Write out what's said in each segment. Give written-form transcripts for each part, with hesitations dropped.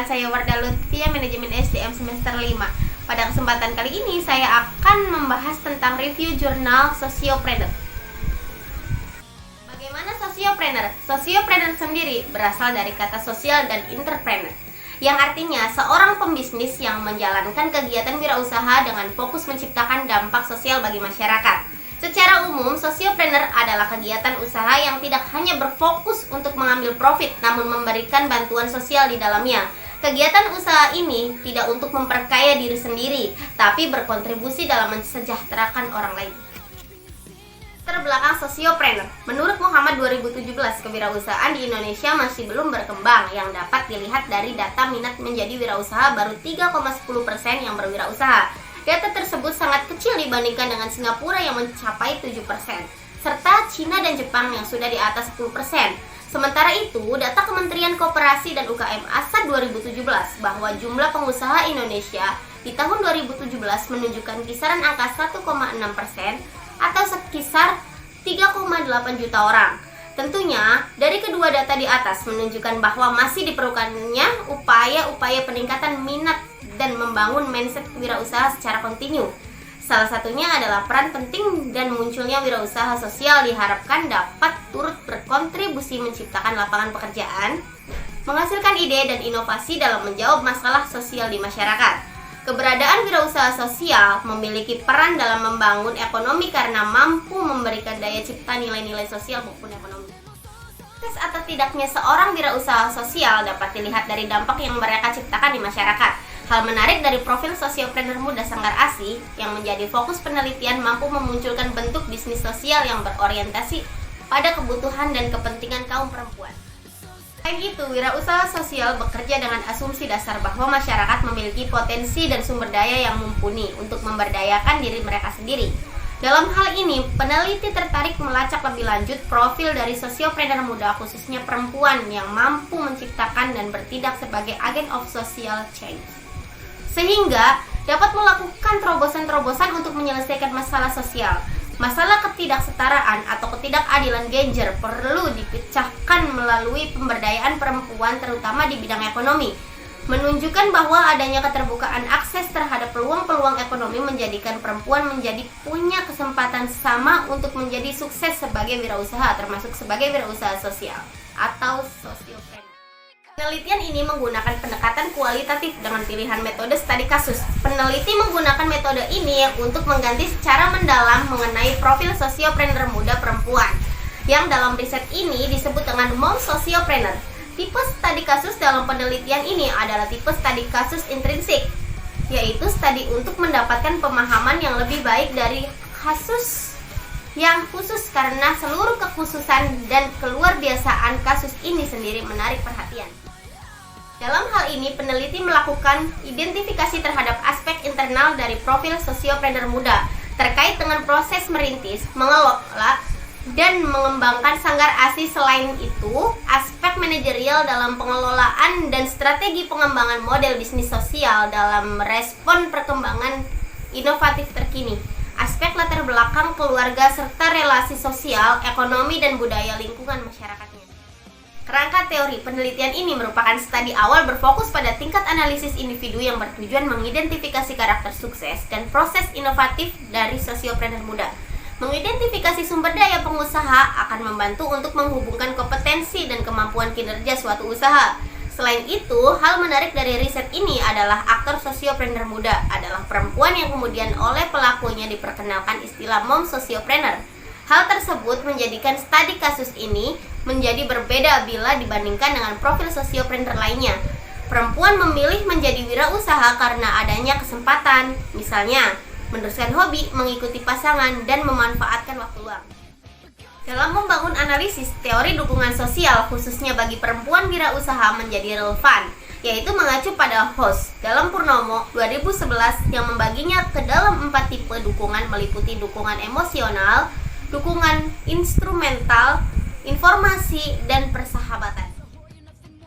saya Wardah Lutfia, Manajemen SDM semester 5. Pada kesempatan kali ini saya akan membahas tentang review jurnal Sociopreneur. Bagaimana Sociopreneur? Sociopreneur sendiri berasal dari kata sosial dan entrepreneur, yang artinya seorang pembisnis yang menjalankan kegiatan wirausaha dengan fokus menciptakan dampak sosial bagi masyarakat. Secara umum, Sociopreneur adalah kegiatan usaha yang tidak hanya berfokus untuk mengambil profit, namun memberikan bantuan sosial di dalamnya. Kegiatan usaha ini tidak untuk memperkaya diri sendiri, tapi berkontribusi dalam mensejahterakan orang lain. Terbelakang Sociopreneur. Menurut Muhammad 2017, kewirausahaan di Indonesia masih belum berkembang, yang dapat dilihat dari data minat menjadi wirausaha baru 3,10% yang berwirausaha. Data tersebut sangat kecil dibandingkan dengan Singapura yang mencapai 7%, serta Cina dan Jepang yang sudah di atas 10%. Sementara itu, data Kementerian Koperasi dan UKM ASA 2017 bahwa jumlah pengusaha Indonesia di tahun 2017 menunjukkan kisaran angka 1,6% atau sekisar 3,8 juta orang. Tentunya, dari kedua data di atas menunjukkan bahwa masih diperlukannya upaya-upaya peningkatan minat dan membangun mindset wirausaha secara kontinu. Salah satunya adalah peran penting dan munculnya wirausaha sosial diharapkan dapat turut berkontribusi menciptakan lapangan pekerjaan, menghasilkan ide dan inovasi dalam menjawab masalah sosial di masyarakat. Keberadaan wirausaha sosial memiliki peran dalam membangun ekonomi karena mampu memberikan daya cipta nilai-nilai sosial maupun ekonomi. Sukses atau tidaknya seorang wirausaha sosial dapat dilihat dari dampak yang mereka ciptakan di masyarakat. Hal menarik dari profil Sociopreneur muda Sanggar ASI yang menjadi fokus penelitian mampu memunculkan bentuk bisnis sosial yang berorientasi pada kebutuhan dan kepentingan kaum perempuan. Selain itu, wirausaha sosial bekerja dengan asumsi dasar bahwa masyarakat memiliki potensi dan sumber daya yang mumpuni untuk memberdayakan diri mereka sendiri. Dalam hal ini, peneliti tertarik melacak lebih lanjut profil dari Sociopreneur muda, khususnya perempuan yang mampu menciptakan dan bertindak sebagai agen of social change, sehingga dapat melakukan terobosan-terobosan untuk menyelesaikan masalah sosial. Masalah ketidaksetaraan atau ketidakadilan gender perlu dipecahkan melalui pemberdayaan perempuan, terutama di bidang ekonomi. Menunjukkan bahwa adanya keterbukaan akses terhadap peluang-peluang ekonomi menjadikan perempuan menjadi punya kesempatan sama untuk menjadi sukses sebagai wirausaha, termasuk sebagai wirausaha sosial atau Sociopreneur. Penelitian ini menggunakan pendekatan kualitatif dengan pilihan metode studi kasus. Peneliti menggunakan metode ini untuk mengganti secara mendalam mengenai profil Sociopreneur muda perempuan, yang dalam riset ini disebut dengan mom Sociopreneur. Tipe studi kasus dalam penelitian ini adalah tipe studi kasus intrinsik, yaitu studi untuk mendapatkan pemahaman yang lebih baik dari kasus yang khusus karena seluruh kekhususan dan keluarbiasaan kasus ini sendiri menarik perhatian. Dalam hal ini, peneliti melakukan identifikasi terhadap aspek internal dari profil Sociopreneur muda terkait dengan proses merintis, mengelola, dan mengembangkan Sanggar ASI. Selain itu, aspek manajerial dalam pengelolaan dan strategi pengembangan model bisnis sosial dalam merespon perkembangan inovatif terkini, aspek latar belakang keluarga serta relasi sosial, ekonomi, dan budaya lingkungan masyarakatnya. Kerangka teori penelitian ini merupakan studi awal berfokus pada tingkat analisis individu yang bertujuan mengidentifikasi karakter sukses dan proses inovatif dari Sociopreneur muda. Mengidentifikasi sumber daya pengusaha akan membantu untuk menghubungkan kompetensi dan kemampuan kinerja suatu usaha. Selain itu, hal menarik dari riset ini adalah aktor Sociopreneur muda adalah perempuan yang kemudian oleh pelakunya diperkenalkan istilah mom Sociopreneur. Hal tersebut menjadikan studi kasus ini menjadi berbeda bila dibandingkan dengan profil Sociopreneur lainnya. Perempuan memilih menjadi wirausaha karena adanya kesempatan, misalnya meneruskan hobi, mengikuti pasangan, dan memanfaatkan waktu luang. Dalam membangun analisis, teori dukungan sosial khususnya bagi perempuan wirausaha menjadi relevan, yaitu mengacu pada Host dalam Purnomo 2011 yang membaginya ke dalam 4 tipe dukungan meliputi dukungan emosional, dukungan instrumental, informasi, dan persahabatan.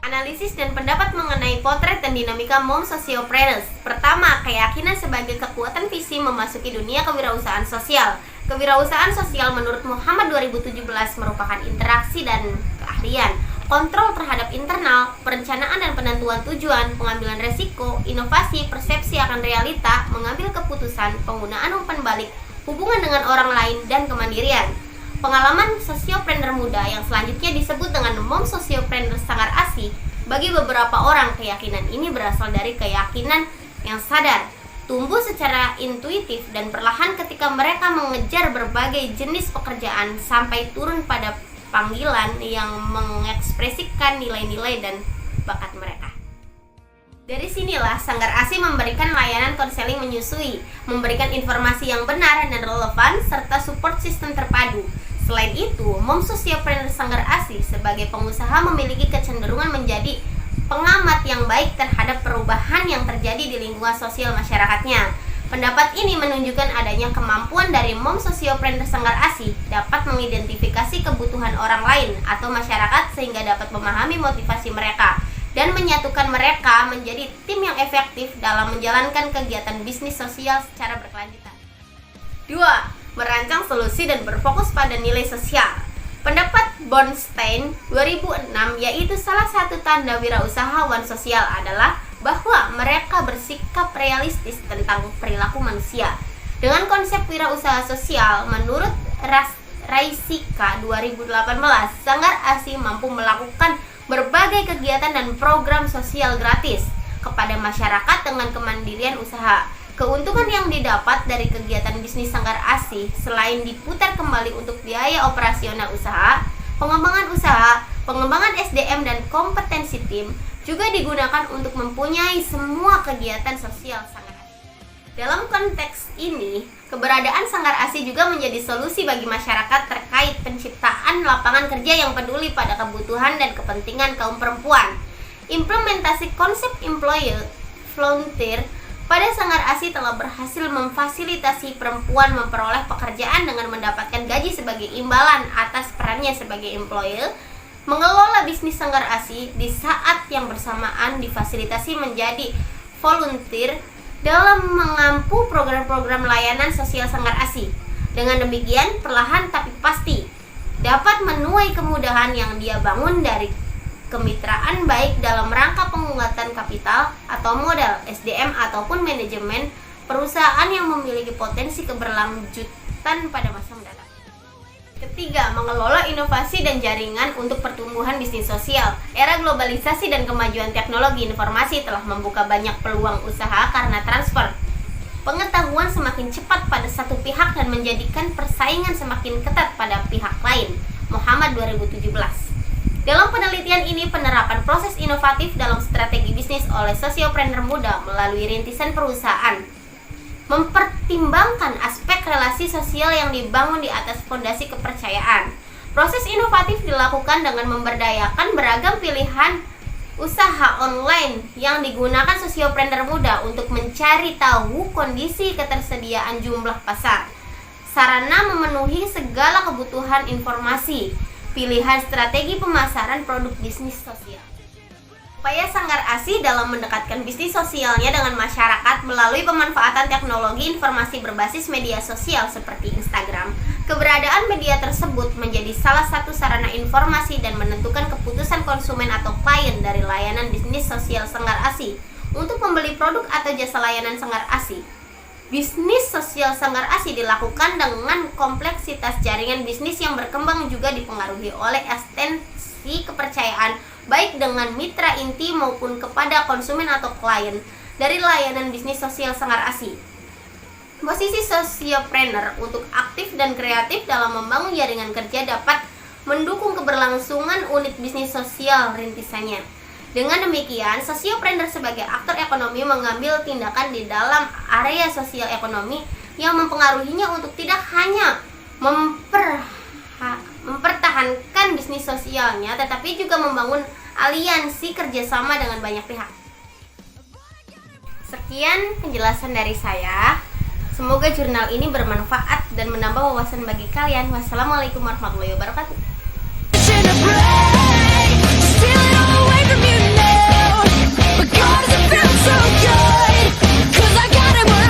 Analisis dan pendapat mengenai potret dan dinamika mom Sociopreneurs. Pertama, keyakinan sebagai kekuatan visi memasuki dunia kewirausahaan sosial. Kewirausahaan sosial menurut Muhammad 2017 merupakan interaksi dan keahlian, kontrol terhadap internal, perencanaan dan penentuan tujuan, pengambilan resiko, inovasi, persepsi akan realita, mengambil keputusan, penggunaan umpan balik, hubungan dengan orang lain, dan kemandirian. Pengalaman sosiopreneur muda yang selanjutnya disebut dengan mom sosiopreneur Sanggar ASI, bagi beberapa orang keyakinan ini berasal dari keyakinan yang sadar, tumbuh secara intuitif dan perlahan ketika mereka mengejar berbagai jenis pekerjaan sampai turun pada panggilan yang mengekspresikan nilai-nilai dan bakat mereka. Dari sinilah Sanggar ASI memberikan layanan konseling menyusui, memberikan informasi yang benar dan relevan serta support sistem terpadu. Selain itu, mom sosiopreneur Sanggar ASI sebagai pengusaha memiliki kecenderungan menjadi pengamat yang baik terhadap perubahan yang terjadi di lingkungan sosial masyarakatnya. Pendapat ini menunjukkan adanya kemampuan dari mom sosiopreneur Sanggar ASI dapat mengidentifikasi kebutuhan orang lain atau masyarakat sehingga dapat memahami motivasi mereka dan menyatukan mereka menjadi tim yang efektif dalam menjalankan kegiatan bisnis sosial secara berkelanjutan. 2. Merancang solusi dan berfokus pada nilai sosial. Pendapat Bornstein 2006 yaitu salah satu tanda wirausahawan sosial adalah bahwa mereka bersikap realistis tentang perilaku manusia. Dengan konsep wirausaha sosial, menurut Raisika 2018, Sanggar ASI mampu melakukan berbagai kegiatan dan program sosial gratis kepada masyarakat dengan kemandirian usaha. Keuntungan yang didapat dari kegiatan bisnis Sanggar ASI selain diputar kembali untuk biaya operasional usaha, pengembangan SDM dan kompetensi tim juga digunakan untuk mempunyai semua kegiatan sosial Sanggar ASI. Dalam konteks ini, keberadaan Sanggar ASI juga menjadi solusi bagi masyarakat terkait penciptaan lapangan kerja yang peduli pada kebutuhan dan kepentingan kaum perempuan. Implementasi konsep employer volunteer pada Sanggar ASI telah berhasil memfasilitasi perempuan memperoleh pekerjaan dengan mendapatkan gaji sebagai imbalan atas perannya sebagai employer, mengelola bisnis Sanggar ASI di saat yang bersamaan difasilitasi menjadi volunteer dalam mengampu program-program layanan sosial Sanggar ASI. Dengan demikian, perlahan tapi pasti dapat menuai kemudahan yang dia bangun dari kemitraan baik dalam rangka penguatan kapital atau modal SDM ataupun manajemen perusahaan yang memiliki potensi keberlanjutan pada masa mendatang. Ketiga, mengelola inovasi dan jaringan untuk pertumbuhan bisnis sosial. Era globalisasi dan kemajuan teknologi informasi telah membuka banyak peluang usaha karena transfer pengetahuan semakin cepat pada satu pihak dan menjadikan persaingan semakin ketat pada pihak lain. Muhammad 2017. Dalam penelitian ini, penerapan proses inovatif dalam strategi bisnis oleh sosiopreneur muda melalui rintisan perusahaan mempertimbangkan aspek relasi sosial yang dibangun di atas fondasi kepercayaan. Proses inovatif dilakukan dengan memberdayakan beragam pilihan usaha online yang digunakan sosiopreneur muda untuk mencari tahu kondisi ketersediaan jumlah pasar, sarana memenuhi segala kebutuhan informasi, pilihan strategi pemasaran produk bisnis sosial. Upaya Sanggar ASI dalam mendekatkan bisnis sosialnya dengan masyarakat melalui pemanfaatan teknologi informasi berbasis media sosial seperti Instagram. Keberadaan media tersebut menjadi salah satu sarana informasi dan menentukan keputusan konsumen atau klien dari layanan bisnis sosial Sanggar ASI untuk membeli produk atau jasa layanan Sanggar ASI. Bisnis sosial Sanggar ASI dilakukan dengan kompleksitas jaringan bisnis yang berkembang juga dipengaruhi oleh ekstensi kepercayaan baik dengan mitra inti maupun kepada konsumen atau klien dari layanan bisnis sosial Sanggar ASI. Posisi sosiopreneur untuk aktif dan kreatif dalam membangun jaringan kerja dapat mendukung keberlangsungan unit bisnis sosial rintisannya. Dengan demikian, sosiopreneur sebagai aktor ekonomi mengambil tindakan di dalam area sosial ekonomi yang mempengaruhinya untuk tidak hanya mempertahankan bisnis sosialnya, tetapi juga membangun aliansi kerjasama dengan banyak pihak. Sekian penjelasan dari saya. Semoga jurnal ini bermanfaat dan menambah wawasan bagi kalian. Wassalamualaikum warahmatullahi wabarakatuh.